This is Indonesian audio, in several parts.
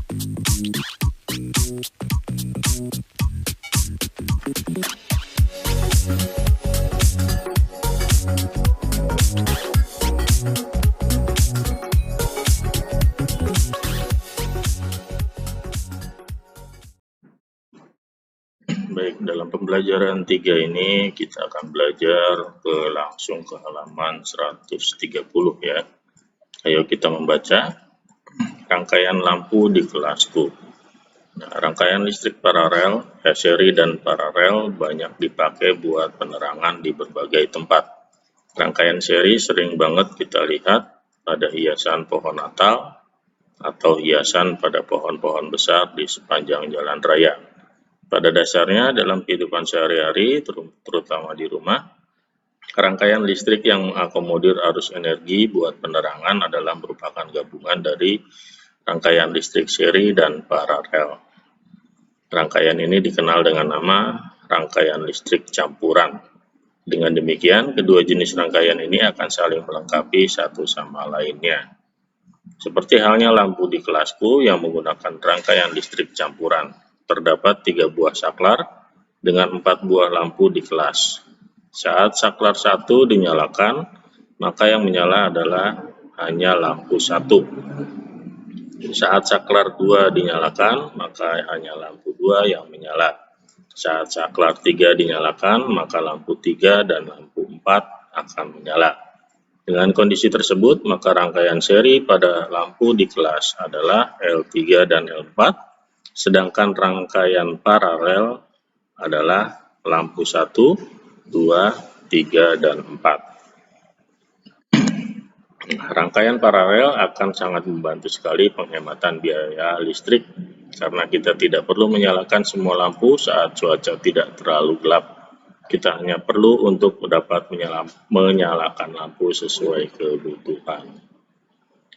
Baik, dalam pembelajaran 3 ini kita akan belajar langsung ke halaman 130 ya. Ayo kita membaca rangkaian lampu di kelasku. Nah, rangkaian listrik paralel, seri dan paralel banyak dipakai buat penerangan di berbagai tempat. Rangkaian seri sering banget kita lihat pada hiasan pohon Natal atau hiasan pada pohon-pohon besar di sepanjang jalan raya. Pada dasarnya dalam kehidupan sehari-hari, terutama di rumah, rangkaian listrik yang mengakomodir arus energi buat penerangan adalah merupakan gabungan dari rangkaian listrik seri dan paralel. Rangkaian ini dikenal dengan nama rangkaian listrik campuran. Dengan demikian, kedua jenis rangkaian ini akan saling melengkapi satu sama lainnya. Seperti halnya lampu di kelasku yang menggunakan rangkaian listrik campuran. Terdapat 3 buah saklar dengan 4 buah lampu di kelas. Saat saklar 1 dinyalakan, maka yang menyala adalah hanya lampu 1. Saat saklar 2 dinyalakan, maka hanya lampu 2 yang menyala. Saat saklar 3 dinyalakan, maka lampu 3 dan lampu 4 akan menyala. Dengan kondisi tersebut, maka rangkaian seri pada lampu di kelas adalah L3 dan L4, sedangkan rangkaian paralel adalah lampu 1, 2, 3, dan 4. Rangkaian paralel akan sangat membantu sekali penghematan biaya listrik karena kita tidak perlu menyalakan semua lampu saat cuaca tidak terlalu gelap. Kita hanya perlu untuk dapat menyalakan lampu sesuai kebutuhan.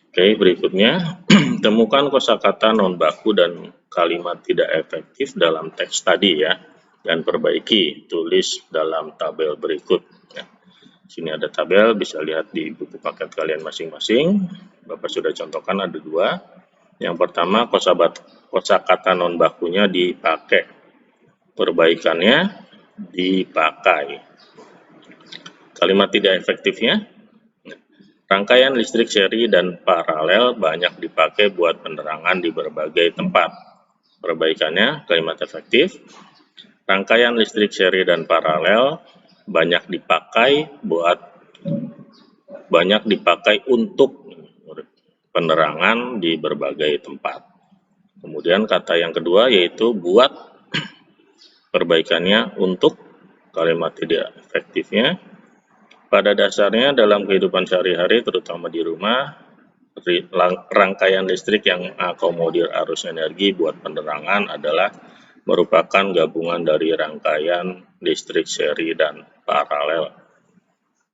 Oke, berikutnya, temukan kosakata non baku dan kalimat tidak efektif dalam teks tadi ya, dan perbaiki, tulis dalam tabel berikut. Ya. Sini ada tabel, bisa lihat di buku paket kalian masing-masing. Bapak sudah contohkan ada 2. Yang pertama, kosakata non bakunya dipakai, perbaikannya dipakai. Kalimat tidak efektifnya, rangkaian listrik seri dan paralel banyak dipakai buat penerangan di berbagai tempat. Perbaikannya, kalimat efektif. Rangkaian listrik seri dan paralel banyak dipakai untuk penerangan di berbagai tempat. Kemudian kata yang kedua yaitu buat, perbaikannya untuk, kalimat tidak efektifnya. Pada dasarnya dalam kehidupan sehari-hari terutama di rumah, rangkaian listrik yang mengakomodir arus energi buat penerangan adalah merupakan gabungan dari rangkaian listrik seri dan paralel.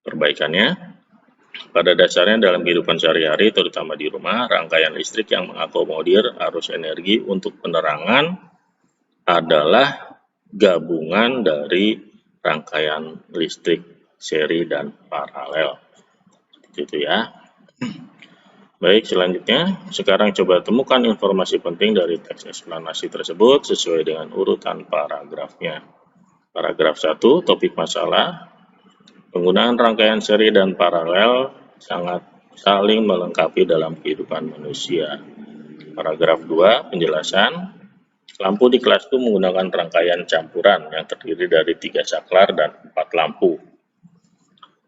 Perbaikannya, pada dasarnya dalam kehidupan sehari-hari terutama di rumah, rangkaian listrik yang mengakomodir arus energi untuk penerangan adalah gabungan dari rangkaian listrik seri dan paralel. Seperti itu ya. Baik, selanjutnya sekarang coba temukan informasi penting dari teks eksplanasi tersebut sesuai dengan urutan paragrafnya. Paragraf 1, topik masalah. Penggunaan rangkaian seri dan paralel sangat saling melengkapi dalam kehidupan manusia. Paragraf 2, penjelasan. Lampu di kelasku menggunakan rangkaian campuran yang terdiri dari 3 saklar dan 4 lampu.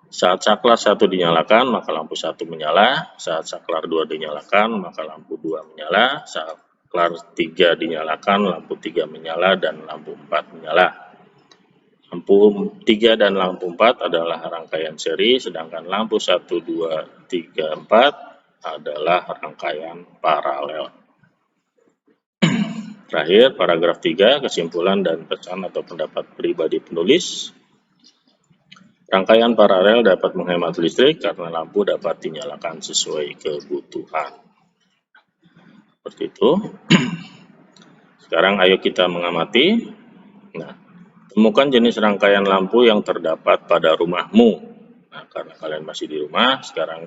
Saat saklar 1 dinyalakan, maka lampu 1 menyala. Saat saklar 2 dinyalakan, maka lampu 2 menyala. Saat saklar 3 dinyalakan, lampu 3 menyala dan lampu 4 menyala. Lampu 3 dan lampu 4 adalah rangkaian seri, sedangkan lampu 1, 2, 3, 4 adalah rangkaian paralel. Terakhir, paragraf 3, kesimpulan dan pesan atau pendapat pribadi penulis. Rangkaian paralel dapat menghemat listrik karena lampu dapat dinyalakan sesuai kebutuhan. Seperti itu. Sekarang ayo kita mengamati. Nah, temukan jenis rangkaian lampu yang terdapat pada rumahmu. Nah, karena kalian masih di rumah, sekarang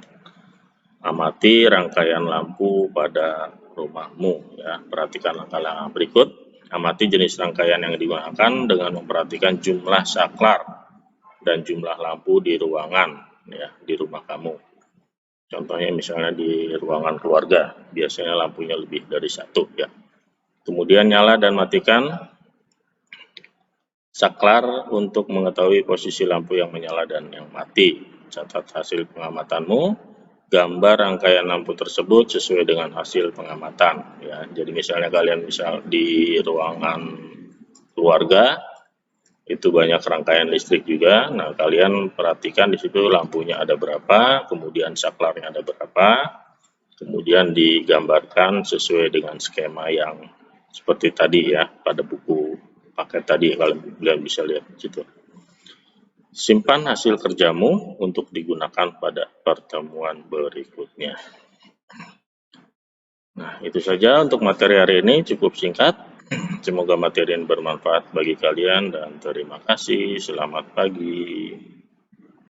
amati rangkaian lampu pada rumahmu ya. Perhatikan langkah-langkah berikut. Amati jenis rangkaian yang digunakan dengan memperhatikan jumlah saklar dan jumlah lampu di ruangan ya, di rumah kamu. Contohnya misalnya di ruangan keluarga, biasanya lampunya lebih dari satu ya. Kemudian nyala dan matikan saklar untuk mengetahui posisi lampu yang menyala dan yang mati. Catat hasil pengamatanmu, gambar rangkaian lampu tersebut sesuai dengan hasil pengamatan ya. Jadi misalnya kalian di ruangan keluarga itu banyak rangkaian listrik juga. Nah, kalian perhatikan di situ lampunya ada berapa, kemudian saklarnya ada berapa, kemudian digambarkan sesuai dengan skema yang seperti tadi ya, pada buku paket tadi kalian bisa lihat di situ. Simpan hasil kerjamu untuk digunakan pada pertemuan berikutnya. Nah, itu saja untuk materi hari ini, cukup singkat. Semoga materi ini bermanfaat bagi kalian dan terima kasih. Selamat pagi.